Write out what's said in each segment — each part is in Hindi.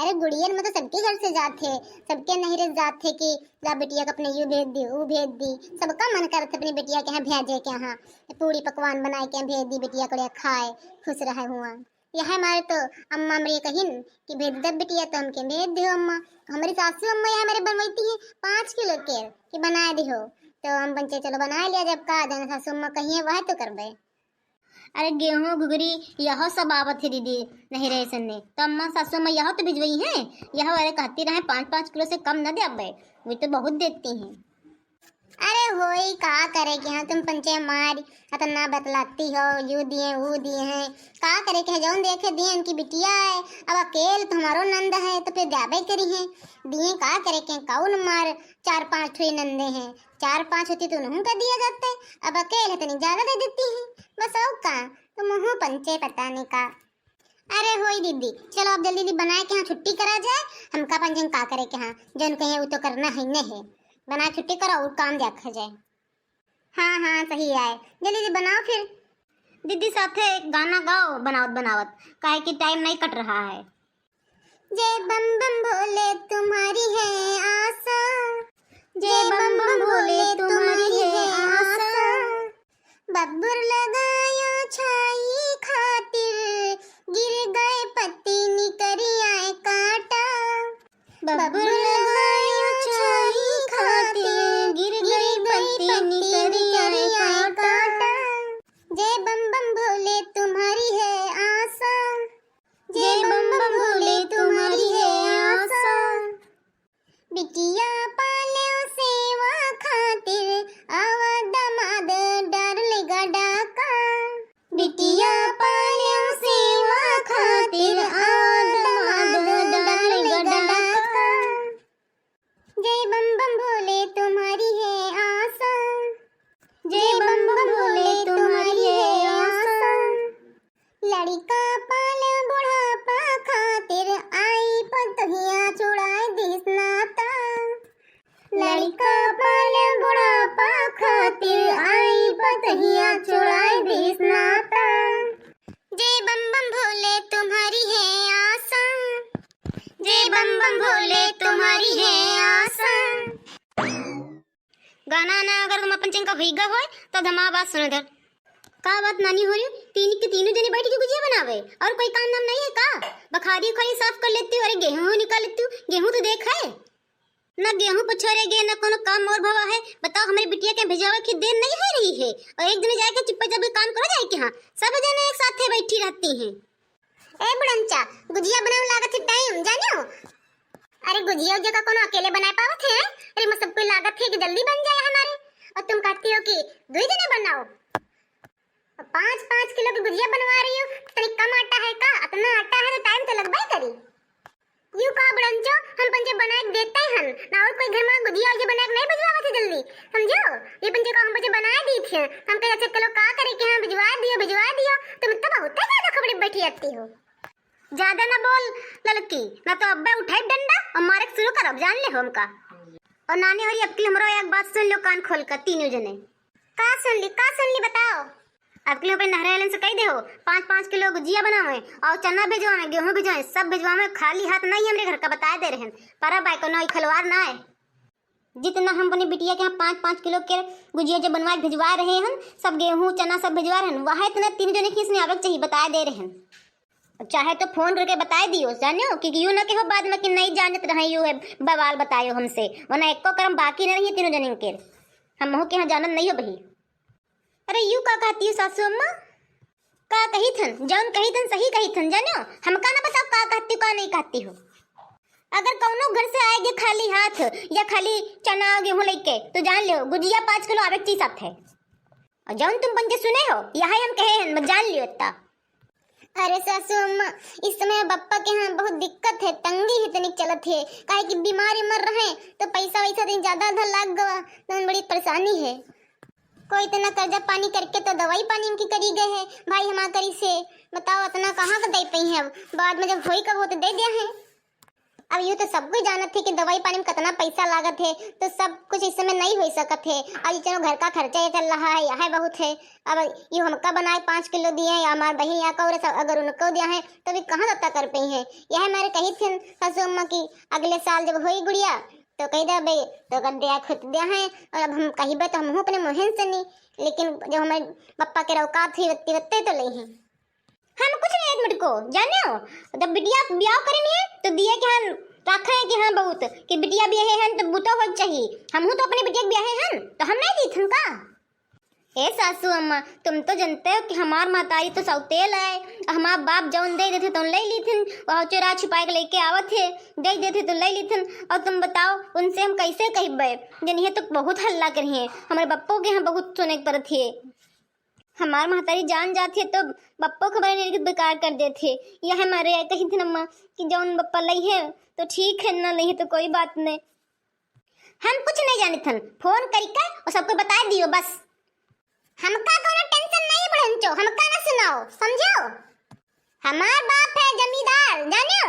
अरे गुड़ियन में तो सबके घर से जाते, सबके नहरे जाते कि ला बेटिया को अपने यू भेज दी वो भेज दी। सबका मन करते अपनी बेटिया के यहाँ भेजे के यहाँ पूरी पकवान बनाए के भेज दी बेटिया को खाए खुश रहे हुआ। यह हमारे तो अम्मा मेरी कहिन कि भेज दे बेटिया तो हमके भेज दियो अम्मा। हमारी सासू अम्मा यहाँ मेरे बनवाती है 5 किलो के कि बना दियो तो हम बच्चे चलो बना लिया। जब का देना सासू अम्मा कहिए वह तो करबे। अरे गेहूं घुगरी यह सब आवत है दीदी नहीं रहे सन्ने तो अम्मा सासू अम्मा यह तो भिजवई है। यह अरे कहती रहे 5-5 किलो से कम न दे अब वे तो बहुत देती हैं। अरे होई का करे कि हाँ तुम पंचे मार इतना बतलाती हो यू दिए वो दिए हैं का करे कि जौन देखे दिए उनकी बिटिया है। अब अकेले तो हमारो नंद है तो फिर जाबे करी है दिए का करे के कौन मार 4-5 थोड़ी नंदे हैं 4-5 होती तो उन्हों का दिया जाता है। अब अकेले तो नहीं ज्यादा दे देती है बस और का तो मुँह पंचे पता नहीं का। अरे होई दीदी चलो अब जल्दी बनाए के हाँ छुट्टी करा जाए। हमका पंचन का करे के हाँ जौन कहे वो तो करना है न है बना छुट्टी करो और काम देखा जाए। हाँ हाँ सही आए जल्दी बनाओ फिर। दीदी साथे एक गाना गाओ बनावत बनावत काहे कि टाइम नहीं कट रहा है। जय बम बम भोले तुम्हारी है आशा जय बम बम भोले तुम्हारी है आशा बब्बर लगायो छाई खातिर गिर गए पत्ती निकरी आए काटा बब्बर लगायो छाई खातिर गिर गई पत्ती निकरी आए काटा। जय बम बम भोले तुम्हारी है आशा जय बम बम भोले तुम्हारी है आशा बिटिया पाले सेवा खातिर आवा दमाद डर लेगा डाका बिटिया पाले सेवा खातिर आवा दमाद डर लेगा डाका। जय बम बम भोले तुम्हारी है आशा जय बम बम भोले तुम्हारी है आशा लड़का पाले बुढ़ापा खातिर आई पतहिया छुड़ाए दिस नाता लड़का पाले बुढ़ापा खातिर आई पतहिया छुड़ाए दिस नाता। जय बम बम भोले तुम्हारी है आशा जय बम बम भोले तुम्हारी है आशा। गाना ना अगर तुम अपन का भीगा हो तो धमा बात सुनो इधर का बात नानी हो रही तीन के तीनों जने बैठ के गुजिया बनावे और कोई काम नाम नहीं है का। बखारी खड़ी साफ कर लेती हूँ अरे गेहूं निकाल लेती हूँ गेहूं तो देख है न गेहूं पछोरेगे न कोनो काम और भवा है। बताओ हमारी बिटिया के भेजावे की देर नहीं है रही है और एक दिन जाके चुप्पा जब काम करा जाए कि हाँ सब जने एक साथ बैठी रहती हैं। ए बुढ़ंचा गुजिया बनावे लागत है टाइम जानियो। अरे गुजिया का कोनो अकेले बना पावत है अरे मैं सब कोई लागत है कि जल्दी बन जाए हमारे और तुम कहती हो कि 2 जने बनाओ 5-5 किलो की गुजिया बनवा रही हो तनी कम आटा है का इतना आटा है तो टाइम तो लगबे करी यू का बुढ़ंचो हम पंचे बना के देते हैं ना और कोई घर में गुजिया और बना के नहीं भिजवावे थे जल्दी समझो। ये पंचे का हम पंचे बना दी थी हम कहे अच्छा चलो का करे कि हां भिजवा दियो तुम तो बहुत ज्यादा खबड़ी बैठी रहती हो। ज्यादा ना बोल लड़की ना तो अब्बे उठाई डंडा और मारे शुरू कर अब जान ले हमका। और नानी हो रही अब की हमरो एक बात सुन लो कान खोल कर तीनों जने का सुन ली बताओ। अब के अपने नहरे से कह दे हो 5-5 किलो गुजिया बनावे और चना भिजवावे गेहूं भिजवावे सब भिजवावे खाली हाथ नहीं हमरे घर का बता दे रहे हैं पर बाई को नई खलवार ना है। जितना हम अपनी बिटिया के यहाँ 5-5 किलो के गुजिया जो बनवा के भिजवा रहे हैं सब गेहूं चना सब भिजवा रहे हैं वह इतना 3 जने खींचने आवे चाहिए बता दे रहे हैं। चाहे तो फोन करके बता दियो जानियो कि यूं ना कहो बाद में कि नहीं जानत रहे यू है बवाल बतायो हमसे वरना एको करम बाकी न रही 3 जने के हम हो के यहाँ जानत नहीं हो बही। अरे यू का कहती हो सासू अम्मा का कही थन जौन कही थन सही कही थन जानियो हमका ना बताओ का कहती का नहीं कहती हो। अगर कौनो घर से आएगे खाली हाथ या खाली चना गेहूं लेके तो जान लो गुजिया 5 किलो आवे चीज साथ है और जौन तुम पंचे सुने हो यही हम कहे हैं जान लियो इतना। अरे सासू अम्मा इस समय बप्पा के यहाँ बहुत दिक्कत है तंगी ही तनिक चलत है काहे कि बीमारी मर रहे तो पैसा वैसा दिन ज्यादा धर लाग गवा तो बड़ी परेशानी है। कोई इतना कर्जा पानी करके तो दवाई पानी उनकी करी गए है भाई हमारा करी से बताओ इतना कहाँ का दे पाई है बाद में जब होई कब हो तो दे दिया है। अब यूँ तो सब कोई जानत थे कि दवाई पानी में कितना पैसा लागत है, तो सब कुछ इस समय नहीं हो सकत है। अब ये चलो घर का खर्चा ये चल रहा है, यह बहुत है। अब ये हमका बनाए 5 किलो दिए हैं, या हमारे बहन या का और अगर उनको दिया है तो भी कहाँ तक कर पाई है। यह हमारे कही थे सासू अम्मा की अगले साल जब हुई गुड़िया तो कही दे भाई तो कर दिया खुद दिया है, और अब हम कही तो हम अपने मुहिम से नहीं, लेकिन जब हमारे पप्पा के रौकात हुई वत्ती वत्ते तो ले हैं। हम कुछ नहीं है मुझको जाने हो, जब बिटिया ब्याह करेनी है तो दिए कि हम रखे हैं कि हाँ बहुत कि बिटिया ब्याहे हैं तो बुता हो चाहिए। हम तो अपनी बिटिया ब्याहे हैं तो हम नहीं दी थन का। ए सासू अम्मा तुम तो जानते हो कि हमार माताई तो सौतेल है, हमार बाप जौन दे देते तो ले ली थन, वह चोरा छुपा के लेके आवत थे, दे देते तो ले ली थन। और तुम बताओ उनसे हम कैसे कहबे, जनिए तो बहुत हल्ला करिए, हमारे बप्पो के यहाँ बहुत सुने पर थे। हमार महतारी जान जाती है तो बप्पो खबर नहीं बेकार कर देते। यह हमारे कही थी अम्मा कि जौन बप्पा लई है तो ठीक है, ना नहीं तो कोई बात नहीं। हम कुछ नहीं जाने थन, फोन करके और सबको बता दियो बस। हमका कोनो टेंशन नहीं बहनचो, हमका ना सुनाओ समझो। हमार बाप है जमींदार जानो,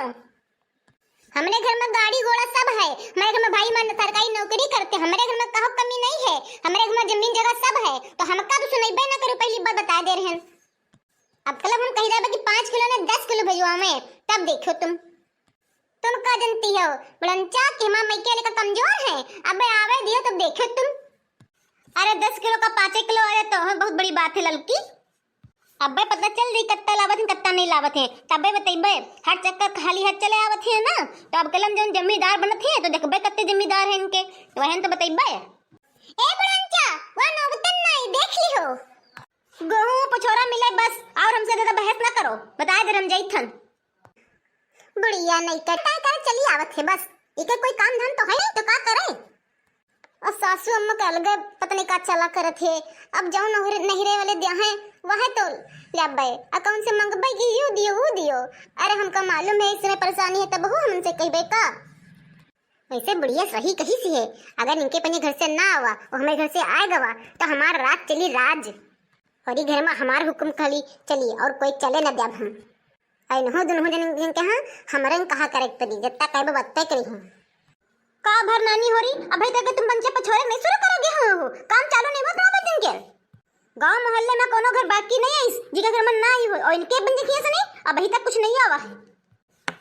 हमारे घर में गाड़ी घोड़ा सब है, हमारे घर में भाई मान सरकारी नौकरी करते, हमारे घर में कहो कमी नहीं है, हमारे घर में जमीन जगह सब है, तो हमका तो सुनैबे ना करो, पहली बात बता दे रहे हैं। अब कल हम कह रहे कि 5 किलो ने 10 किलो भेजवा में, तब देखो तुम का जानती हो बड़ंचा कि हमारा मैके लेकर कमजोर है, अब आवे दियो तब देखो तुम। अरे 10 किलो का 5 किलो आया तो बहुत बड़ी बात है लड़की। अब पता चल रही कत्ता लावत है कत्ता नहीं लावत है, तब बताइबे। हर चक्कर खाली हाथ चले आवत है ना, तो अब कलम जन जमींदार बनत है तो देखबे कत्ते जमींदार है इनके, वहन तो बताइबे। ए बड़ंचा वो नौबतन नहीं देख ली हो, गेहूं पछोरा मिले बस, और हमसे ज्यादा बहस ना करो, बता दे हम जाइथन। बुढ़िया नहीं करता कर चली आवत है बस, इके कोई काम धाम तो है नहीं तो का करे। और सासू अम्मा के अलग पता नहीं का चला करत है। अब जाओ नहरे वाले दिया है वह तो लेबे अकाउंट से मंगबे कि यू दियो वो दियो। अरे हमका मालूम है इसमें परेशानी है तब हमसे कहबे का। वैसे बुढ़िया सही कही सी है, अगर इनके पने घर से ना आवा और हमारे घर से आएगा तो हमारा राज चली राज, और ये घर में हमारा हुक्म खाली चली और कोई चले न देब हम। ऐनहो दुनहो जन के हां हमरे कहा करे पड़ी जत्ता कहबे बत्ते करी हूं। का भर नानी हो रही, अभी तक तुम बंचे पछोरे नहीं शुरू करोगे। हो काम चालू नहीं बस ना बदन के गांव मोहल्ले में कोनो घर बाकी नहीं है जिसका घर में ना ही हो, और इनके बंजे किए से नहीं अभी तक कुछ नहीं आवा है।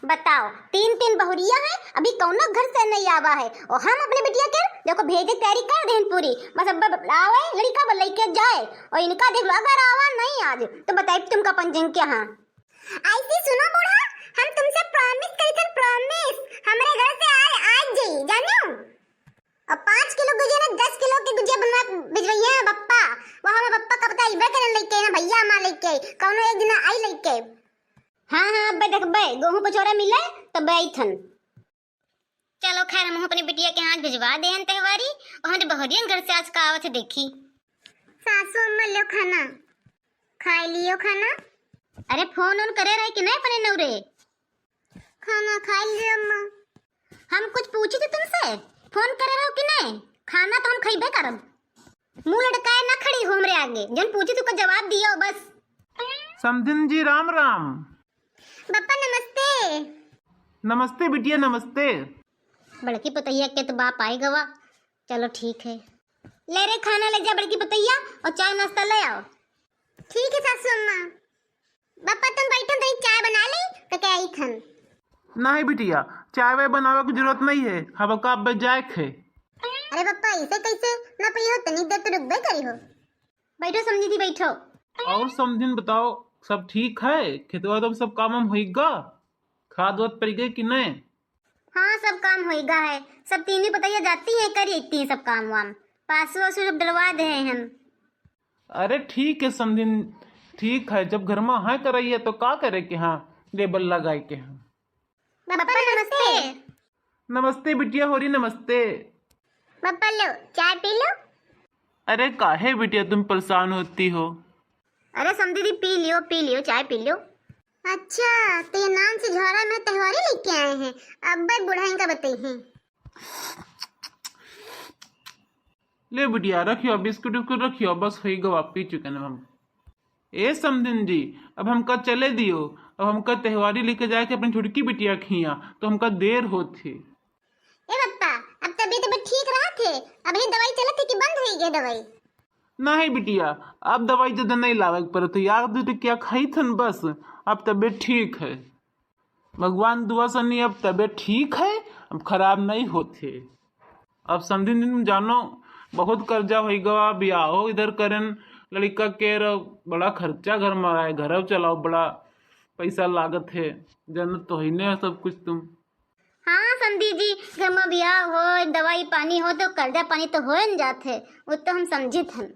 बताओ 3 बहुरिया है, अभी कोनो घर से नहीं आवा है, और हम अपने बिटिया के देखो भेजे तैयारी कर दें पूरी, बस अब आवे लड़का बोल लेके जाए, और इनका देख लो अगर आवा नहीं आज तो बताइए तुमका पंजन क्या। हां ऐसी सुनो बूढ़ा, हम तुमसे प्रॉमिस करी थे, प्रॉमिस हमारे घर से आज जाई जानो। और 5 किलो गुजिया ने 10 किलो की गुजिया बनवा भिजवैया है बप्पा, वहां में बप्पा कब तक आइबे करन लेके ना भैया मां लेके कौनो एक दिन आई लेके। हां अब देखबे गेहूं पछोरा मिले तो बैठन। चलो खैर हम अपनी बिटिया के हाथ भिजवा देहन त्योहारी, और हम बहुरियन घर से आज का आवत है देखी। सासू अम्मा लो खाना खाई लियो खाना। अरे फोन ऑन करे रहे कि नहीं अपने नौरे, खाना खा लियो अम्मा। हम कुछ पूछी थी तुमसे, फोन करे रहो कि नहीं, खाना तो हम खइबे करब, मुंह लटकाए ना खड़ी हो हमरे आगे, जन पूछी तो जवाब दियो बस। समधिन जी राम राम। पापा नमस्ते। नमस्ते बिटिया नमस्ते। बड़की पतैया के तो बाप आएगा वा, चलो ठीक है ले रे खाना ले जा बड़की पतैया, और चाय नाश्ता ले आओ। ठीक है सासू अम्मा। पापा तुम बैठो तो चाय बना ले तो क्या आई थन। नहीं बिटिया चाय वाय बनावे की जरूरत नहीं है, हम का अब जाए खे। अरे पापा इसे कैसे ना पई हो, तनी देर तो रुकबे करी हो। बैठो समझी थी बैठो। और समधिन बताओ सब ठीक है, खेतवा तो सब काम हम होइगा, खाद वाद पड़ गई कि नहीं। हाँ सब काम होइगा है, सब तीनों पतैया जाती है करी है सब काम वाम, पासु वासु सब डलवा दे हैं हम। अरे ठीक है समधिन ठीक है, जब घर में हाँ कराइए तो का करे कि हाँ लेबल लगाए के हाँ। पापा नमस्ते। नमस्ते बिटिया होरी नमस्ते। पापा लो चाय पी लो। अरे काहे बिटिया तुम परेशान होती हो। अरे समझी थी पी लियो चाय पी लियो। अच्छा तो ये नाम से झोरा में त्योहारी लेके आए हैं, अब भाई बुढ़ाई का बताइए। ले बिटिया रखियो बिस्कुट उस्कुट रखियो, बस होइगा पी चुके ना हम। ए समधिन जी, अब हमका चले दियो। अब हमका त्योहारी लेके जाके अपनी छुटकी बिटिया खिया तो हमका देर होती। ए पप्पा, अब तबीयत ठीक रहा थे? अभी दवाई चलत थी कि बंद हो गई दवाई? नहीं बिटिया, अब दवाई ज्यादा नहीं लावे पड़त, याद तो क्या खाई थन बस। अब तबीयत ठीक है, भगवान दुआ से नहीं, अब तबीयत ठीक है, अब खराब नहीं होते। अब समझिन दिन जानो बहुत कर्जा हो गवा, ब्याहो इधर करन लड़का के, बड़ा खर्चा घर में आए, घर चलाओ, बड़ा पैसा लागत है, जनत तो ही नहीं सब कुछ तुम। हाँ समधी जी, घर में ब्याह हो, दवाई पानी हो तो कर्जा पानी तो हो न जाते, वो तो हम समझित हन।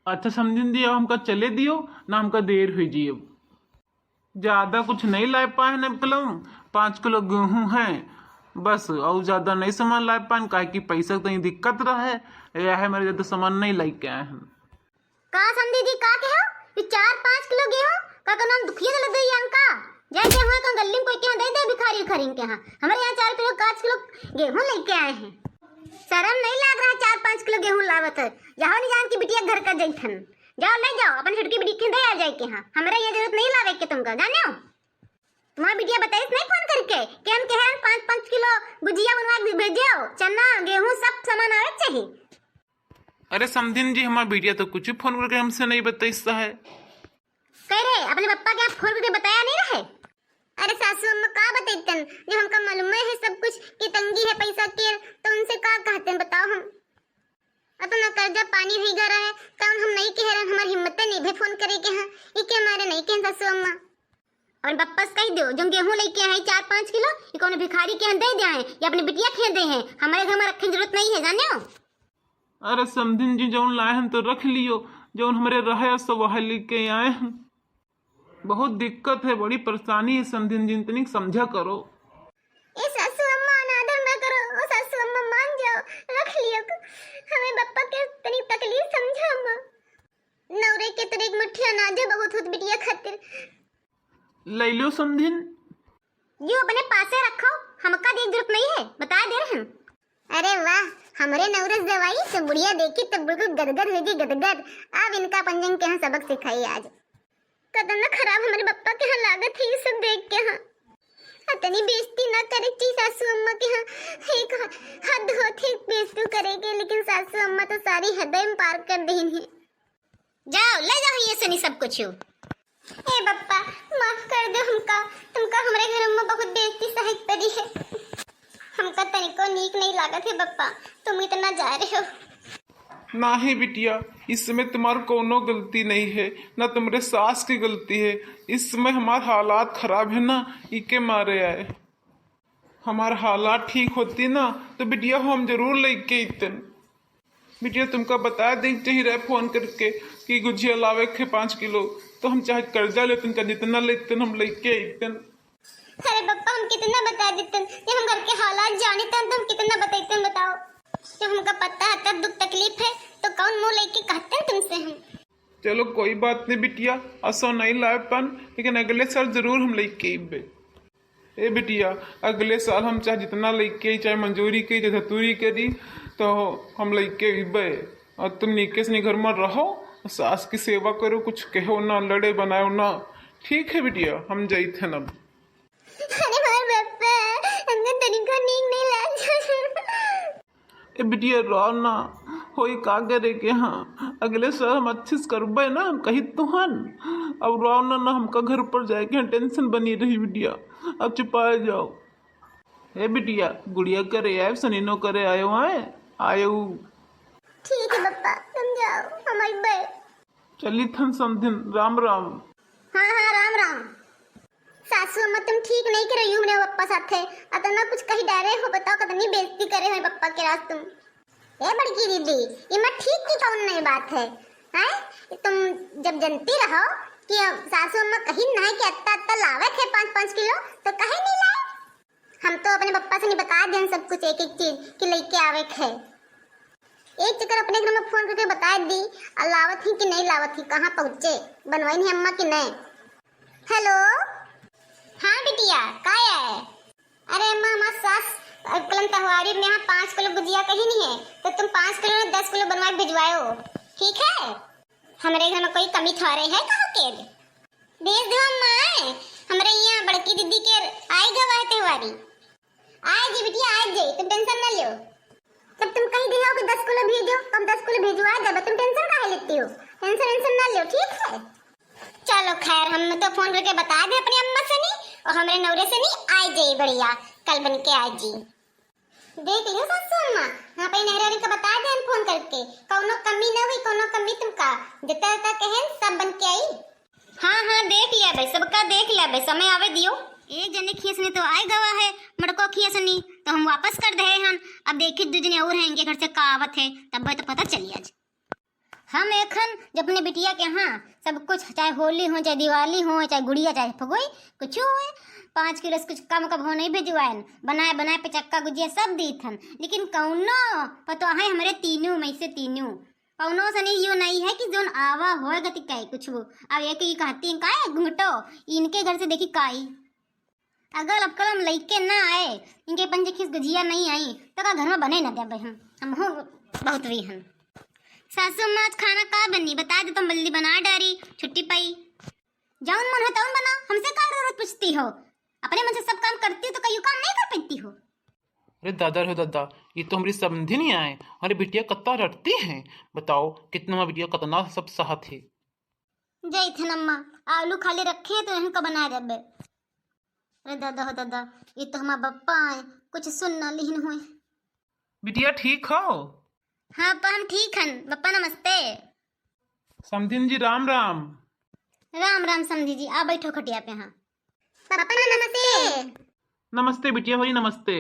अच्छा समझिन दी, अब हमका चले दियो ना, हमका देर हुई जी। अब ज्यादा कुछ नहीं ला पाए न, मतलब 5 किलो गेहूं है बस, और ज्यादा नहीं सामान ला पाए, काहे कि पैसा तो दिक्कत रहे, यह है मेरे ज्यादा सामान नहीं लाई के आए हैं। का समधी जी का कहो, ये 4-5 किलो गेहूं का नाम दुखिया लग गई अंका, जैसे हुआ का गल्ली में कोई के दे दे भिखारी खरीद के। हाँ हमारे यहाँ 4 किलो 5 किलो गेहूं लेके आए हैं, शर्म नहीं लग रहा है 4-5 किलो गेहूं लावत है। जाओ नहीं जान की बिटिया घर का जैठन, जाओ ले जाओ अपन छुटकी बिटिया दे आ जाए के। हाँ हमारा ये जरूरत नहीं लावे के तुमका, जाने हो तुम्हारी बिटिया बताइस नहीं फोन करके कि हम कह 5-5 किलो गुजिया बनवा भेजे हो, चना गेहूं सब सामान आवे चाहिए। अरे समधिन जी, हमारा बिटिया तो कुछ फोन करके हमसे नहीं बताइसा है। कह रहे अपने पप्पा के आप फोन करके बताया नहीं रहे? अरे सासू अम्मा का बताइतन, जो हमका मालूम है सब कुछ कि तंगी है पैसा के, तो उनसे का कहते हैं बताओ। हम अपना कर्जा पानी भी गा रहा है, कौन हम नहीं कह रहे, हमारी हिम्मत नहीं भी फोन करे के। हाँ ये के हमारे नहीं कहें सासू अम्मा। और पप्पा से कह दो जो गेहूं लेके आए 4-5 किलो, ये कौन भिखारी के दे दे हैं या अपनी बिटिया खे दे हैं, हमारे घर में रखने की जरूरत नहीं है, जाने हो। अरे समधिन जी, जौन लाए हैं तो रख लियो, जौन हमारे रहे सब वह लेके आए हैं। बहुत दिक्कत है, बड़ी परेशानी है समधिन जी, इतनी समझा करो। ए सासू अम्मा अनादर ना करो, ओ सासू अम्मा मान जाओ, रख लियो, हमें बप्पा के तनी तकलीफ समझा अम्मा। नौरे के तेरे एक मुट्ठी अनाज बहुत होत बिटिया खातिर। ले लो समधिन। जो अपने पासे रखो, हमका देख जरूरत नहीं है, बता दे रहे हैं। अरे वाह, हमारे नवरस दवाई तो बुढ़िया देखी तो बिल्कुल गदगद हो गई, गदगद। अब इनका पंजन के यहाँ सबक सिखाई आज। कदम ना खराब हमारे बप्पा के यहाँ लागत है ये सब देख के। हाँ इतनी बेइज्जती ना करे ची सासू अम्मा के यहाँ, एक हद होती बेइज्जती करेगे, लेकिन सासू अम्मा तो सारी हदें पार कर दी है। जाओ ले जाओ ये सनी सब कुछ। ए बप्पा माफ कर दो हमका, तुमका हमारे घर में बहुत बेइज्जती सहित पड़ी है, हमका तनिको नीक नहीं लागत है बप्पा, तुम इतना जा रहे हो। नहीं बिटिया, इसमें तुम्हारी कोनो गलती नहीं है, ना तुम्हारे सास की गलती है, इसमें हमारे हालात खराब है ना, इके मारे आए। हमारे हालात ठीक होती ना तो बिटिया हम जरूर लेके इतन। बिटिया तुमका बता दे चाहिए रहे फोन करके कि गुजिया लावे के 5 किलो, तो हम चाहे कर्जा लेते का जितना लेते हम लेके इतन। अरे बप्पा हम कितना बता देते, जब हम घर के हालात जानते हैं तो हम कितना बताते बताओ। जब हमका पता है तब दुख तकलीफ है तो कौन मुंह लेके कहते हैं तुमसे हम। चलो कोई बात नहीं बिटिया, असो नहीं लाए पान, लेकिन अगले साल जरूर हम लेके आइबे। ए बिटिया अगले साल हम चाहे जितना लेके चाहे मंजूरी की चाहे धतूरी करी तो हम लेके आइबे। और तुम नीके से घर में रहो, सास की सेवा करो, कुछ कहो ना, लड़े बनाओ ना, ठीक है बिटिया हम जाते हैं अब। अरे मार बप्पा हमने तनिको नीक नहीं लाग। ए बिटिया रो ना, होई का करे के। हाँ अगले साल हम अच्छे से करबे ना, हम कही तुहन। अब रो ना हमका घर पर जाए के टेंशन बनी रही बिटिया, अब चुपाए जाओ। ए बिटिया गुड़िया करे आए, सनीनो करे आयो आयो। ठीक है बप्पा तुम जाओ, हम आइबे। चली थन समधिन, राम राम। हाँ हाँ राम राम। सासू अम्मा तुम ठीक नहीं कर रही हो मेरे पप्पा साथे, अतना कुछ कहीं डरे हो, बताओ कितनी बेइज्जती करे हो पप्पा के रात तुम। ए बड़की दीदी ये मत ठीक की कौन नई बात है, हैं तुम जब जनती रहो कि सासू अम्मा कहीं नहीं कि अत्ता लावे थे 5-5 किलो तो कहीं नहीं लाए। हम तो अपने पप्पा से नहीं बता दें सब कुछ एक एक चीज कि लेके आवे थे। एक चक्कर अपने घर में फोन करके बता दी लावत ही कि नहीं लावत ही, कहाँ पहुँचे, बनवाई नहीं अम्मा कि नहीं। हेलो हाँ बिटिया का है? अरे अम्मा हमारा सास कल त्योहारी में यहाँ 5 किलो गुजिया कहीं नहीं है, तो तुम 5 किलो 10 किलो बनवा भिजवाओ, ठीक है? हमारे घर में कोई कमी थोड़े है कहो के भेज दो अम्मा हमारे यहाँ बड़की दीदी के आए गवाह त्योहारी आए जी बिटिया आए जी तुम टेंशन ना लो जब तुम कहीं दियो कि 10 किलो भेजो कम 10 किलो भेजवा जब तुम टेंशन काहे लेती हो टेंशन ना लो ठीक है चलो खैर हम तो फोन करके बता दे अपनी अम्मा से नहीं और हमारे नवरे से नहीं आए जी बढ़िया कल बन के आए जी देख लियो सासू अम्मा यहाँ पे नहरानी का बता दे हम फोन करके कोनो कमी ना हुई कोनो कमी तुमका जितना जितना कहे सब बन के आई हाँ देख लिया भाई सबका देख लिया भाई समय आवे दियो एक जने खीसने तो आए गवा है मड़को खीसनी तो हम वापस कर दे हन अब देखी दो जने और हैं इनके घर से का आवत है तब तो पता चली आज हम एखन जब अपने बिटिया के यहाँ सब कुछ चाहे होली हो चाहे दिवाली हो चाहे गुड़िया चाहे फगोई कुछ हो 5 किलो से कुछ कम कब हो नहीं भेजवाएन बनाए बनाए पे चक्का गुजिया सब दी थन लेकिन कौनो पता है हमारे तीनों में से तीनों कौनो से नहीं यो नहीं है कि जोन आवा होएगा ती कहे कुछ वो अब एक ही कहती का घूटो इनके घर से देखी काई अगर अब कल हम लइके ना आए इनके पंजे खीस गुजिया नहीं आई तो का घर में बने ना दे हम हो बहुत भी हन सासू माँ आज खाना का बनी बता दे तुम जल्दी बना डारी छुट्टी पाई जाऊन मन है तौन बना हमसे का जरूरत पूछती हो अपने मन से सब काम करती हो तो कई काम नहीं कर पाती हो अरे दादा रे दादा ये तो हमारी समझी नहीं आए अरे बिटिया कत्ता रटती हैं बताओ कितना बिटिया कतना सब साथ है जय थे अम्मा आलू खाली रखे हैं तो इनको बना देबे अरे दादा हो दादा ये तो हमारा बप्पा है कुछ सुनना लिहिन हुए बिटिया ठीक हो हाँ पा हम ठीक हन बप्पा नमस्ते समधिन जी राम राम राम राम समझी जी आ बैठो खटिया पे हाँ पापा नमस्ते नमस्ते बिटिया भाई नमस्ते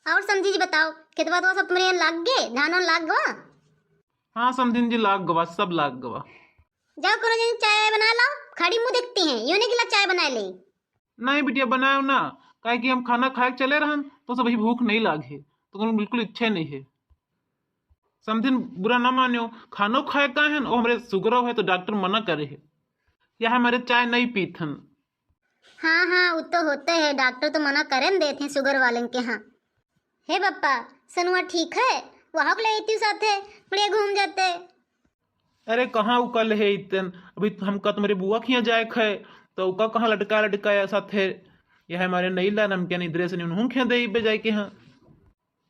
और समझी जी बताओ खेतवा तो सब तुम्हारे यहाँ लाग गए धान लाग गवा हाँ समधिन जी लाग गवा सब लाग गवा जाओ करो जन चाय बना लाओ खड़ी मुंह देखती हैं यूं नहीं गिला चाय बना ले नहीं बिटिया बनाओ ना काहे कि हम खाना खाए के चले रहन तो सब भूख नहीं लागे तो कोनो बिल्कुल इच्छा नहीं है समधिन बुरा ना मानियो खानो खाए का है और हमारे शुगर है तो डॉक्टर मना करे है या हमारे चाय नहीं पीथन हाँ वो तो होते है डॉक्टर तो मना करें देते हैं शुगर वाले के यहाँ हे पप्पा सनुआ ठीक है वहाँ ले आती साथे बढ़िया घूम जाते अरे कहाँ वो कल है इतन अभी तो हमका तुम्हारे बुआ खिया जाए खे तो उका कहाँ लटकाया साथे यह हमारे नहीं ला हम क्या नहीं से उन्होंने खिया दे बजाय के यहाँ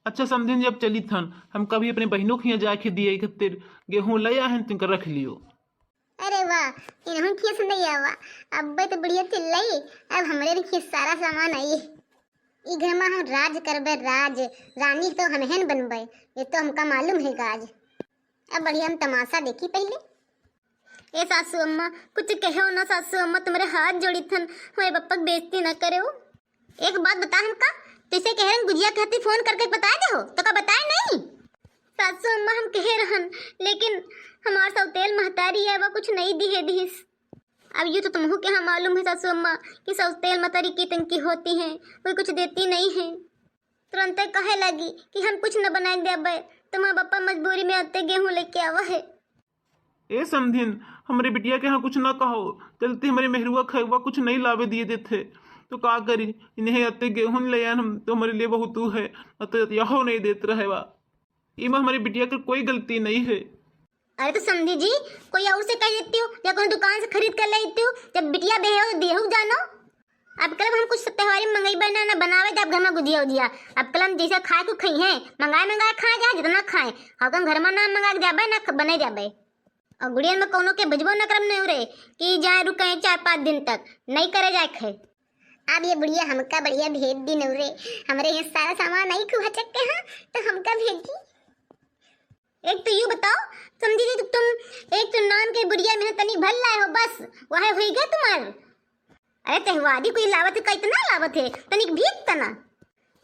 अच्छा समझिन जब चली थन हम कभी अपने बहनों खिया जाए के दिए खातिर गेहूँ लिया है तुमका रख लियो अरे वाह इन्हों खीस नहीं आवा अब तो बढ़िया चिल्लाई अब हमारे खीस सारा सामान आई ई घर में हम राज करबे राज रानी तो हम हेन बनबे ये तो हमका मालूम है गाज अब बढ़िया हम तमाशा देखी पहले ए सासू अम्मा कुछ कहो ना सासू अम्मा तुम्हारे हाथ जोड़ी थन हमारे पप्पा बेइज्जती ना करे हो एक बात बता हमका तुझसे कह रहे गुजिया खाती फोन करके बता दे हो तो का बताए नहीं सासू अम्मा हम कह रहन लेकिन हमार सौतेल महतारी है वह कुछ नहीं दी है दीस अब यूँ तो तुमको क्या मालूम है सासू अम्मा कि सौतेल महतारी की तंकी होती है कोई कुछ देती नहीं है तुरंत कहे लगी कि हम कुछ न बनाए देबे तुम्हारा पापा मजबूरी में आते गेहूँ लेके आवा है ए समधिन हमारे बिटिया के यहाँ कुछ ना कहो चलते हमारे मेहरुआ खैवा कुछ नहीं लावे दिए देते तो का करी इन्हें अत्ते गेहूं ले आन हम तो हमारे लिए बहुत है अत यहो नहीं देते रहे वा इमा हमारी बिटिया की कोई गलती नहीं है अरे तो समझी जी कोई और से कह देती हो या कोई दुकान से खरीद कर लेती हो जब बिटिया बेहे हो देहू जानो अब कल हम कुछ त्योहारी मंगाई बना ना बनावे जब घर में गुजिया उजिया अब कल हम जैसा खाए को खाई है मंगाए खाए जा जितना खाए हम घर में ना मंगा जाबे ना बने जाबे और गुड़िया में कोनो के भजबो न करम नहीं रे कि जाए रुके 4-5 दिन तक नहीं करे जाए खे अब ये बुढ़िया हमका बढ़िया भेज दी नवरे हमारे यहाँ सारा सामान नहीं खुआ चक्के हैं तो हमका भेजी एक तो यू बताओ समझी जी तुम एक तो नाम के बुढ़िया में तनी भल लाए हो बस वह हो गया तुम्हार अरे त्योहारी कोई लावत है का इतना लावत है तनिक भीग तना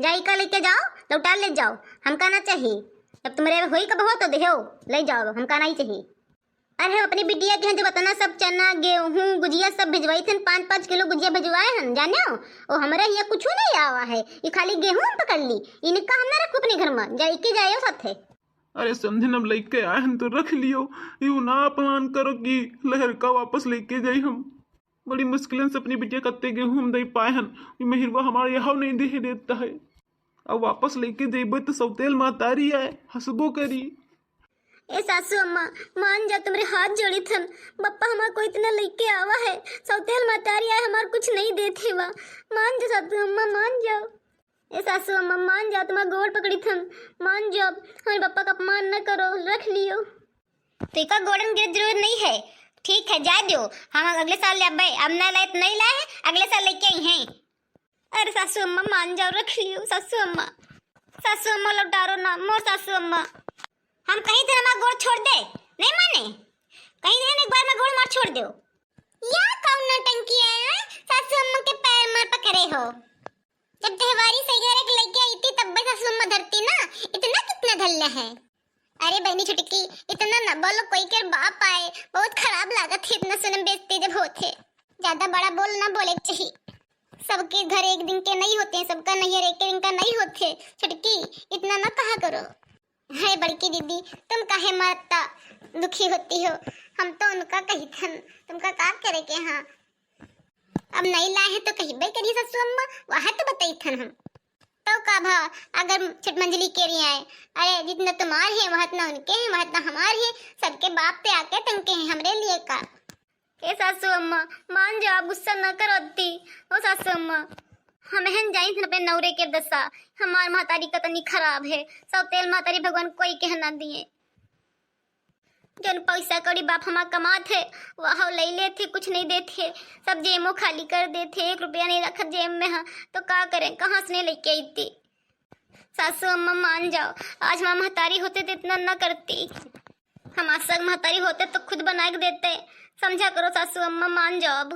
जाई का लेके जाओ लौटा ले जाओ हमका ना चाहिए जब तुम्हारे होई कब हो तो देहो ले जाओ हमका नहीं चाहिए अरे हम अपनी बिटिया के जो बताना सब चना गेहूँ गुजिया सब भिजवाई थे 5-5 किलो गुजिया भिजवाए हैं जाने हो और हमारे यहाँ कुछ नहीं आवा है ये खाली गेहूँ हम पकड़ ली इनका हम ना रखो अपने घर में जाई के जाए साथे अरे समझिन अब लेके आए हम तो रख लियो यू ना अपमान करो कि लहर का वापस लेके जाई हम बड़ी मुश्किल से अपनी बिटिया कत्ते गेहूँ हम दे पाए हन मेहरवा हमारे यहाँ नहीं दे देता है अब वापस लेके जेबे तो सौतेल मातारी है हंसबो करी ए सासू अम्मा मान जा, तुम्हारे हाथ जोड़ी थन। बप्पा हमार को इतना लेके आवा है, सौतेल मतारी आए हमार कुछ नहीं देते वा। मान जा सासू अम्मा, मान जाओ। ए सासू अम्मा मान जाओ, तुम्हारा गोड़ पकड़ी थन, मान जाओ। हमारे बप्पा का अपमान न करो, रख लियो। टीका गोड़न की जरूरत नहीं है, ठीक है जा दो। हम अगले साल ले आबे, अब ना लाए नहीं लाए, अगले साल लेके आई हैं। अरे सासू अम्मा मान जाओ, रख लियो। सासू अम्मा लौटारो ना मोर सासू अम्मा। हम कहीं थे हमारा गोड़ छोड़ दे, नहीं माने कहीं थे एक बार में गोड़ मार छोड़ दो। या कौन नौटंकी है? सासू अम्मा के पैर मार पकड़े हो। जब त्योहारी सैयारे के लेके आई थी तब भी सासू अम्मा धरती ना, इतना कितना धल्ला है। अरे बहनी छुटकी, इतना न बोलो, कोई के बाप आए, बहुत खराब लागत है इतना सुन बेचते जब होते। ज्यादा बड़ा बोल ना बोले चाहिए, सबके घर एक दिन के नहीं होते, सबका नैहर एक दिन का नहीं होते। छुटकी इतना ना कहा करो। है बड़की दीदी, तुम काहे मारता दुखी होती हो? हम तो उनका कही थन, तुमका का करे के? हाँ अब नहीं लाए हैं तो कही बे करिए सासू अम्मा, वहाँ तो बताई थन हम तो का भा। अगर छठमंजली के रही आए, अरे जितना तुम्हार है वह इतना उनके हैं, वह इतना हमार है, सबके बाप पे आके टंके हैं, हमरे लिए का। ए सासू अम्मा मान जाओ, गुस्सा न करोती। ओ सासू अम्मा हम हन जाई थे अपने नौरे के दशा, हमार महतारी का तनी खराब है, सौतेल महतारी भगवान कोई कह ना दिए। जन पैसा कौड़ी बाप हमार कमात है वह ले लेते, कुछ नहीं देते, सब जेमो खाली कर देते, 1 रुपया नहीं रखा जेब में। हाँ तो क्या करें, कहाँ से लेके आई थी? सासू अम्मा मान जाओ, आज हमार महतारी होते तो इतना न करती, हमार सग महतारी होते तो खुद बना के देते। समझा करो सासू अम्मा, मान जाओ। अब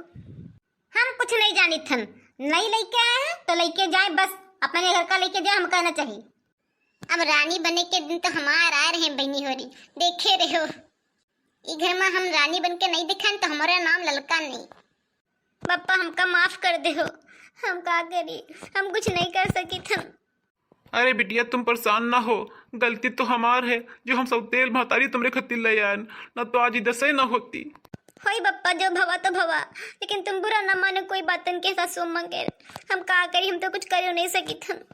हम कुछ नहीं जानी थन, नहीं लेके आए हैं तो लेके जाए, बस अपने घर का लेके जाए, हम कहना चाहिए। अब रानी बने के दिन तो हमार आ रहे हैं बहनी होरी, देखे रहे हो। ई घर में हम रानी बन के नहीं दिखान तो हमारा नाम ललका नहीं। पप्पा हमका माफ कर दे हो, हम का करी, हम कुछ नहीं कर सकी थन। अरे बिटिया तुम परेशान ना हो, गलती तो हमार है जो हम सौतेल महतारी तुमरे खतिर ले आए, न तो आज दशे न होती। होई बप्पा, जो भवा तो भवा, लेकिन तुम बुरा न माने कोई बातन के सासू अम्मा के। हम का करी, हम तो कुछ कर नहीं सकी थन।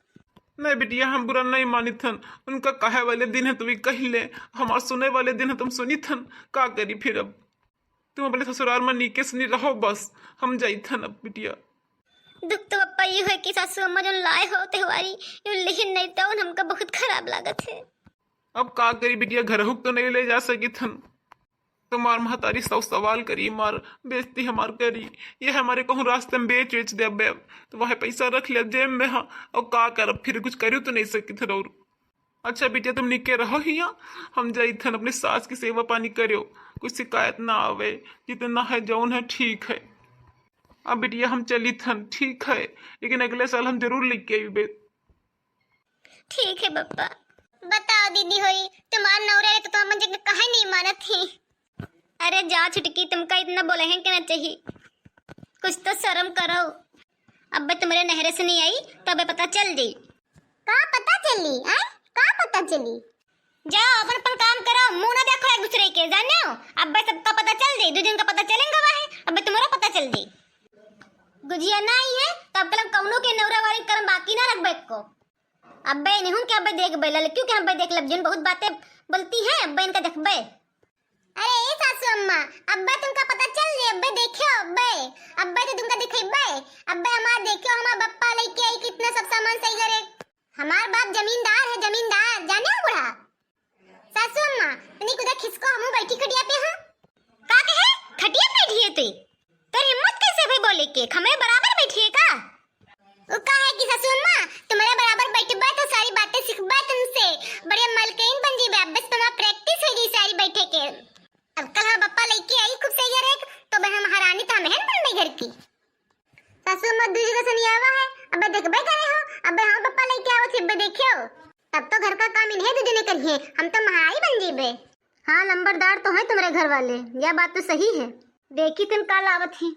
नहीं बिटिया हम बुरा नहीं मानी थन, उनका कहे वाले दिन है तुम्हें कह ले, हमार सुने वाले दिन है तुम सुनी थन, का करी फिर। अब तुम अपने ससुराल में नीके से नहीं रहो, बस हम जाई थन अब बिटिया। दुख तो पप्पा ये है कि सासू अम्मा जो लाए हो त्योहारी, लेकिन नहीं तो हमका बहुत खराब लागत है। अब का करी बिटिया, घर हुक तो नहीं ले जा सकी थन, तुम्हार महतारी सब सवाल करी, मार बेचती हमार करी, ये हमारे कहूँ रास्ते में बेच दे अब तो वह पैसा रख लिया जेब में। हाँ और का कर, फिर कुछ करूँ तो नहीं सकी थे। और अच्छा बिटिया तुम निके रहो ही, हम जाई थन अपनी सास की सेवा पानी करो, कुछ शिकायत ना आवे, जितना है जौन है ठीक है। अब बिटिया हम चली थन, ठीक है, लेकिन अगले साल हम जरूर लेके आइबे। ठीक है पप्पा। बताओ दीदी होई, तुम्हार नौरा तो तुम मुझे कहे नहीं मानत थी। अरे जा छुटकी, तुमका इतना बोले हैं कि ना चाहिए, कुछ तो शर्म करो। अब तुम्हारे नहरे से नहीं आई तब पता चल दी। का पता चली? का पता चली? जाओ अपन काम करो, मुंह ना देखो एक दूसरे के, जाने हो। अब सबका पता चल दी, 2 दिन का पता चलेगा वह, अब तुम्हारा पता चल दी। गुजिया ना आई है तब कलम कौनो के नौरा वाले कर्म बाकी ना रख बैठ को। अब नहीं हूं क्या अब देख बे लल, क्यों क्या अब देख लब, जिन बहुत बातें बोलती है अब इनका देख बे। अरे ए सासू अम्मा, अब्बा तुमका पता चल रे, अब्बे देखियो, अब्बे तो तुमका दिखेबे, अब्बे हमार देखियो, हमार बप्पा लेके आई कितना सब सामान सही करे। हमार बाप जमींदार है, जमींदार, जाने हो बुढ़ा। सासू अम्मा तनी कुदा खिसको, हमू बैठी खटिया पे। हां का कहे खटिया पे बैठी है तू? तेरी हिम्मत कैसे भाई बोले के हमें बराबर बैठी है का? वो का है कि सासू अम्मा तुम्हारे बराबर बैठबा तो सारी बातें सीखबा तुमसे, बड़े मलकइन बन जीबे, बस तुम्हारा प्रैक्टिस हो गई सारी बैठे के। अब कल हम बप्पा लेके आई खूब सही है, तो बहन महारानी था महन बन गई घर की। सासू अम्मा दूसरी का सनी आवा है, अब देखबे करे हो, अब हम बप्पा लेके आओ थिबे देखियो, तब तो घर का काम इन्हें दो जने करिए, हम तो महाई बन जीबे। हाँ लंबरदार तो है तुम्हारे घर वाले, यह बात तो सही है। देखी तुम कल आवत है,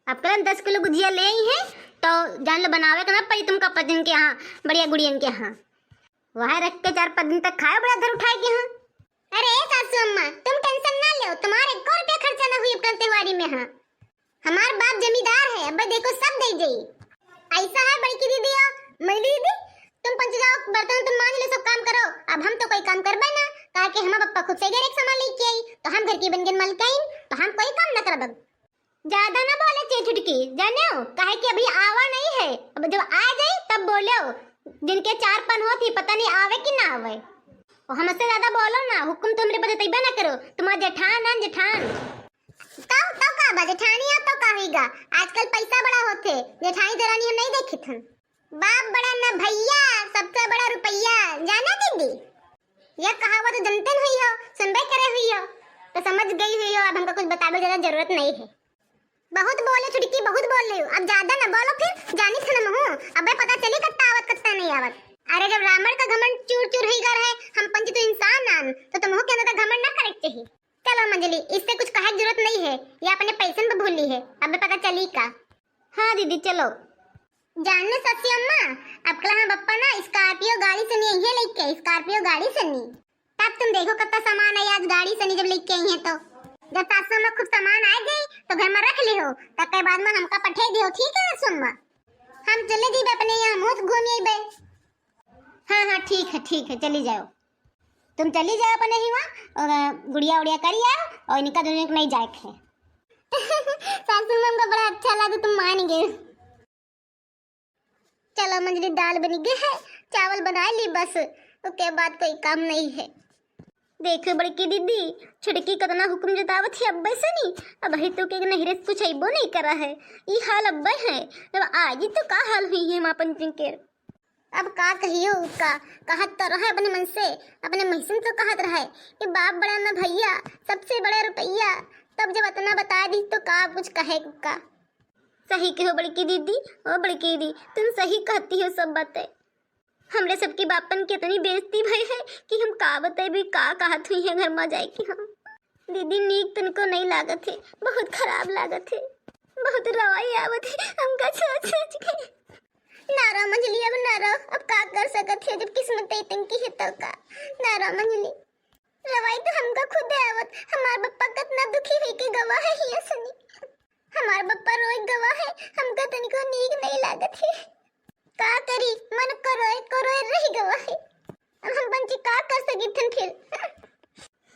अब कल 10 किलो गुजिया ले आई है तो जान लो बनावे करना पड़ी तुमका पजन के यहाँ, बढ़िया गुड़ियन के यहाँ, वहाँ रख के 4-5 दिन तक खाए, बड़ा घर उठाए के यहाँ। अरे सासू अम्मा तुम टेंशन ना लो, तुम्हारे 1 रुपया खर्चा ना हुई अपना त्योहारी में। हाँ हमार बाप जमींदार है, अब देखो सब दे जाई। ऐसा है बड़की दीदी और मैली दीदी, तुम पंच जाओ, बर्तन तुम मांज लो, सब काम करो। अब हम तो कोई काम करबे ना, काहे के हमारा पप्पा खुद से घर एक सामान लेके आई तो हम घर की बन गए मलकाइन, तो हम कोई काम न करब। ज्यादा ना बोले चे छुटकी, जाने हो काहे कि अभी आवा नहीं है, अब जब आ जाए तब बोलो। जिनके चार पन होती पता नहीं आवे कि ना आवे, और हमसे ज्यादा बोलो ना, हुक्म तुमरे बतइबे ना करो, तुम्हारा जेठान है जेठान। तो का बा जेठानी आ तो का होइगा, आजकल पैसा बड़ा होते, जेठानी दरानी हम नहीं देखी थन। बाप बड़ा ना भैया, सबसे बड़ा रुपया, जाना दीदी? यह कहावत तो जनते हुई हो, सुनबे करे हुई हो, तो समझ गई हुई हो, अब हमको कुछ बताने ज्यादा जरूरत नहीं है। बहुत बोले छुटकी, बहुत बोल रही हो, अब ज्यादा ना बोलो फिर, जानी थन हूं, अबे पता चली कत्ता आवत कत्ता नहीं आवत। अरे जब रावण का घमंड चूर चूर ही कर है, हम पंच तो इंसान आन, तो तुम के अंदर घमंड ना करे चाहिए। चलो मंजली, इससे कुछ कहे जरूरत नहीं है, ये अपने पैसे में भूली है, अबे पता चली का। हाँ दीदी चलो। जानने सच्ची अम्मा, अब कल हम पप्पा ना स्कॉर्पियो गाड़ी से नहीं है लेके, स्कॉर्पियो गाड़ी से नहीं, तब तुम देखो कितना सामान है आज गाड़ी से नहीं जब लेके आई है, तो जब सासू में खूब सामान आ गई तो घर में रख ली हो, तब के बाद में हमका पठे दियो, ठीक है सुम्मा? हम चले दी अपने यहाँ मुझ घूमिए बे। हाँ हाँ ठीक है चली जाओ, तुम चली जाओ अपने ही वहाँ, और गुड़िया उड़िया करिए, और इनका दुनिया नहीं जाए है। सासू में हमको बड़ा अच्छा लगा, तुम मान गए। चलो मंजली, दाल बनी गई है, चावल बना ली बस, उसके बाद कोई काम नहीं है। देखो बड़की दीदी, छुटकी कितना हुक्म जतावत है अब्बे से नहीं, अब ही तो के नहरे से कुछ अइबो नहीं करा है, ये हाल अब्बे है, जब आज तो का हाल हुई है माँ पंचन के। अब का कहियो उसका, कहत तो रहे अपने मन से, अपने महसन तो कहत रहे कि बाप बड़ा ना भैया, सबसे बड़ा रुपया, तब जब इतना बता दी तो का कुछ कहे का। सही कहो बड़की दीदी, ओ बड़की दीदी तुम सही कहती हो सब बातें, हमरे सबकी बापन की इतनी बेइज्जती भई है कि हम का बताए भी का कहत हुई है घर में जाए कि हम। दीदी नीक तुमको नहीं लागत है, बहुत खराब लागत है, बहुत रवाई आवत है, हमका सोच के। नारा मंजली, अब नारा, अब का कर सकत है, जब किस्मत इतन की है तो का। नारा मंजली, रवाई तो हमका खुद आवत, हमार बप्पा कितना दुखी हुई के गवाह है हिया सनी, हमार बप्पा रोई गवाह है, हमका तनिको नीक नहीं लागत है, का करी, मन को रोए रही गवाह है, अब हम पंची का कर सकी थन फिर।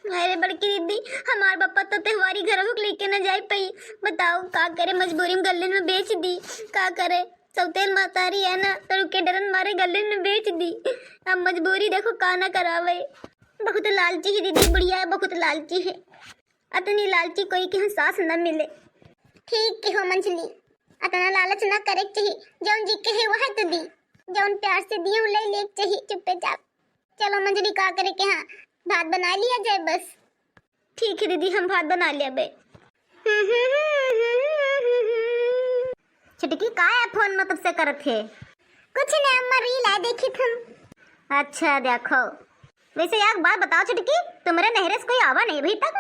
अरे बड़की दीदी, हमार बप्पा तो त्योहारी घर को लेके न जाए पाई, बताओ का करे, मजबूरी में गले में बेच दी, का करे, सौतेल मातारी है ना, तो के डरन मारे गले में बेच दी, अब मजबूरी देखो का ना करावे। बहुत लालची है दीदी, बुढ़िया है बहुत लालची है, इतनी लालची कोई के सास न मिले। ठीक के हो मंजली, इतना लालच ना करे चाहिए, जौन जी के है वह तो दी, जौन प्यार से दियो ले ले चाहिए चुप्पे चाप। चलो मंजली का करे के, हाँ भात बना लिया जाए बस। ठीक है दीदी, हम भात बना लिया बे। छुटकी का है फोन में तब से करत है? कुछ नहीं अम्मा, रील आ देखी तुम। अच्छा देखो, वैसे यार बात बताओ छुटकी, तुम्हारे नहरे से कोई आवा नहीं अभी तक?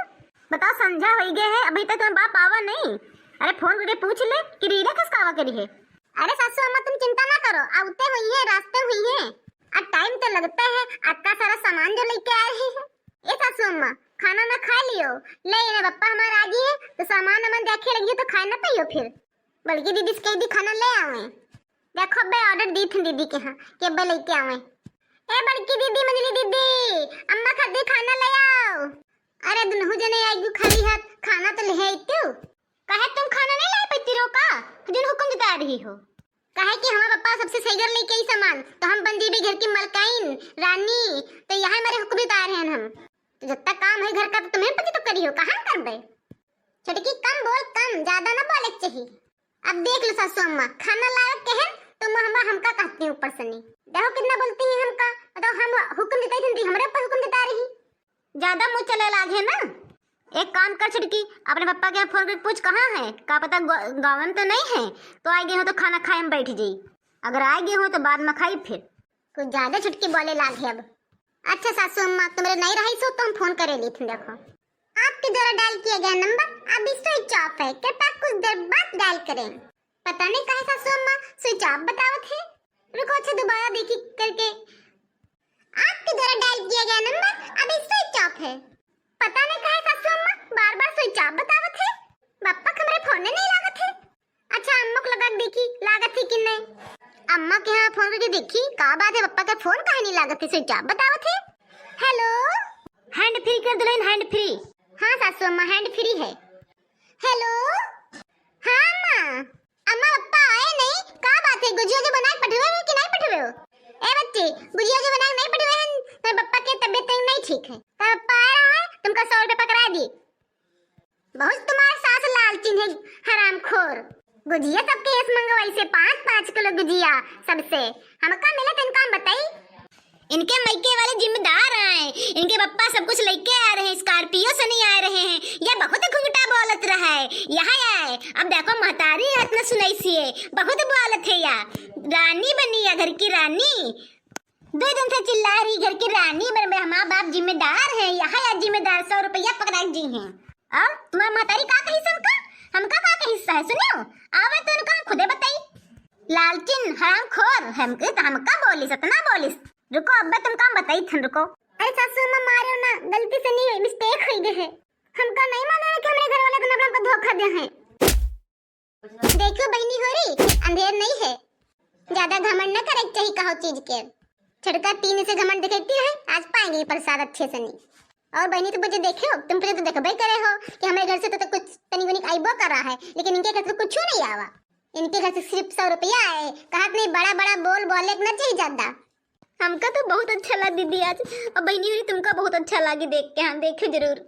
बताओ संझा हो गया है, अभी तक तुम बाप आवा नहीं? अरे फोन करके पूछ ले कि रीला किस कावा करी है। अरे सासू अम्मा तुम चिंता ना करो, आउते हुई है, रास्ते हुई है, अब टाइम तो लगता है, अक्का सारा सामान जो लेके आए हैं। ए सासू अम्मा, खाना ना खा लियो, ले ये पप्पा हमारा आ गए तो सामान अमन देखे लगी तो खाए ना पाइयो फिर, बल्कि दीदी से कह दी खाना ले आवे। देखो बे ऑर्डर दी थी दीदी के, हाँ कि बे लेके आवे। ए बड़की दीदी, मंजली दीदी, अम्मा खाती खाना ले आओ। अरे दुनहु जने आइगु खाली हाथ, खाना तो ले आई तू। कहे तुम खाना नहीं ला पाती रो का, जिन हुक्म जता रही हो? कहे कि हमारे पापा सबसे सही घर लेके आई सामान, तो हम बन जी घर की मलकाइन रानी, तो यहाँ हमारे हुक्म जता रहे हैं हम, तो जब तक काम है घर का तो तुम्हें पति तो करी हो, कहाँ कर बे। छुटकी कम बोल, कम ज्यादा ना बोले चाहिए। अब देख लो सासू अम्मा, खाना लायक के हैं तुम हमका कहती हैं ऊपर से नहीं, देखो कितना बोलती हैं हमका, बताओ हम हुक्म देता ही हमारे ऊपर हुक्म देता रही। ज्यादा मुँह चले लागे ना, एक काम कर छुटकी, अपने पापा के फोन करके पूछ कहाँ है, का पता गाँव में तो नहीं है, तो आ गए हो तो खाना खाए में बैठ जाई, अगर आ गए हो तो बाद में खाई फिर। कुछ ज्यादा छुटकी बोले लागे अब। अच्छा सासू अम्मा, तुम्हारे नहीं रही सो तो हम फोन करे ली थी, देखो आपके द्वारा डायल किया गया नंबर अभी स्विच ऑफ है, कृपया कुछ देर बाद डायल करें। पता नहीं कहे सासू अम्मा स्विच ऑफ बतावत है, रुको अच्छा दोबारा देखी करके। आपके द्वारा डायल किया गया नंबर अभी स्विच ऑफ है, पता नहीं कहे सासू अम्मा बार बार स्विच ऑफ बतावत है, पापा हमारे फोन में नहीं लागत है। अच्छा अम्मा को लगा देखी लागत है कि नहीं, अम्मा के यहाँ फोन करके देखी का बात है, पापा का फोन काहे नहीं लागत है, स्विच ऑफ बतावत है। हेलो हैंड फ्री कर दुल्हन, हैंड फ्री। हाँ सासू अम्मा, हैंड फ्री है। हेलो, हाँ अम्मा, अम्मा पप्पा आए नहीं, का बात है? गुजिया जो बना के पठवे हो कि नहीं पठवे हो? ए बच्चे, गुजिया जो बना के नहीं पठवे हैं, मेरे पप्पा की तबीयत नहीं ठीक है। तो पप्पा आ रहा है, तुमका 100 रुपए पकड़ा दी। बहुत तुम्हारे सास लालचीन है, हरामखोर। गुजिया सबके यस मंगवाई से 5-5 किलो गुजिया सबसे। हमका मिला तो इनका बताई। इनके मैके वाले जिम्मेदार आए, इनके पप्पा सब कुछ लेके आ रहे हैं, स्कॉर्पियो से नहीं आ रहे हैं। ये बहुत घुंघटा बोलत रहा है, यहाँ आए। अब देखो महतारी इतना सुनाई सी है, बहुत बोलत है। या रानी बनी या घर की रानी, 2 दिन से चिल्ला रही घर की रानी। मेरे माँ बाप जिम्मेदार है, यहाँ या जिम्मेदार 100 रुपया पकड़ा जी हैं। अब तुम्हारा महतारी का हिस्सा हमका का हिस्सा है? सुनियो, आवे तो इनका खुदे बताई। लालचिन हरामखोर, हमका बोलिस, इतना बोलिस। रुको अब्बा, तुम काम बताई थन, रुको। अरे सासू अम्मा मारो ना, गलती से नहीं हुई, मिस्टेक हुई गई है। हमका नहीं मालूम है कि हमारे घर वाले को हमको धोखा दे हैं। देखो बहनी हो रही, अंधेर नहीं है, ज्यादा घमंड न करे चाहिए कहो चीज के। छड़का 3 से घमंड दिखाती है, आज पाएंगे प्रसाद अच्छे से नहीं। और बहनी तो मुझे देखे हो, तुम तो देखो भाई करे हो कि हमारे घर से तो कुछ तनिक आइबो कर रहा है, लेकिन इनके घर से कुछ नहीं आवा। इनके घर से सिर्फ 100 रुपया आए। कहा नहीं बड़ा बड़ा बोले ना चाहिए ज्यादा। हमका तो बहुत अच्छा लगा दीदी आज, और बहनी हुई तुमका बहुत अच्छा लगी देख के। हाँ देखो जरूर।